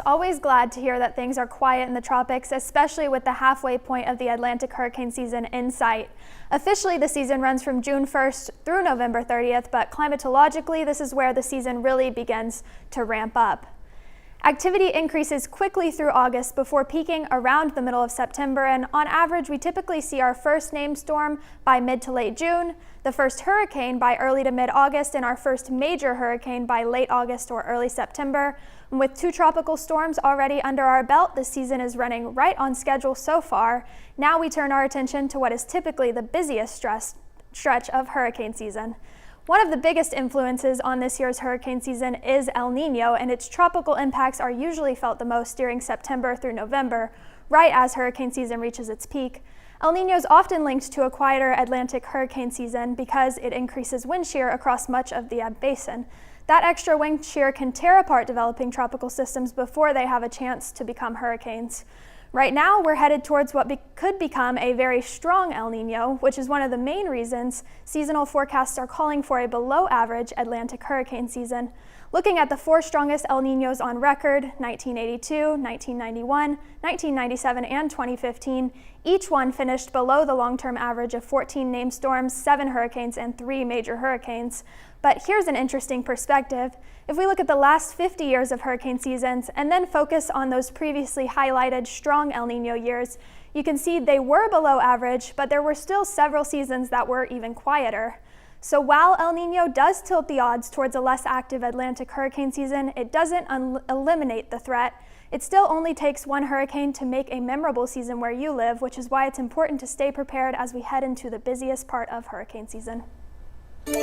Always glad to hear that things are quiet in the tropics, especially with the halfway point of the Atlantic hurricane season in sight. Officially, the season runs from June 1st through November 30th, but climatologically, this is where the season really begins to ramp up. Activity increases quickly through August before peaking around the middle of September, and on average, we typically see our first named storm by mid to late June, the first hurricane by early to mid-August, and our first major hurricane by late August or early September. And with 2 tropical storms already under our belt, the season is running right on schedule so far. Now we turn our attention to what is typically the busiest stretch of hurricane season. One of the biggest influences on this year's hurricane season is El Niño, and its tropical impacts are usually felt the most during September through November, right as hurricane season reaches its peak. El Niño is often linked to a quieter Atlantic hurricane season because it increases wind shear across much of the basin. That extra wind shear can tear apart developing tropical systems before they have a chance to become hurricanes. Right now, we're headed towards what could become a very strong El Niño, which is one of the main reasons seasonal forecasts are calling for a below-average Atlantic hurricane season. Looking at the 4 strongest El Niños on record, 1982, 1991, 1997, and 2015, each one finished below the long-term average of 14 named storms, 7 hurricanes, and 3 major hurricanes. But here's an interesting perspective. If we look at the last 50 years of hurricane seasons and then focus on those previously highlighted strong El Niño years, you can see they were below average, but there were still several seasons that were even quieter. So while El Niño does tilt the odds towards a less active Atlantic hurricane season, it doesn't eliminate the threat. It still only takes 1 hurricane to make a memorable season where you live, which is why it's important to stay prepared as we head into the busiest part of hurricane season.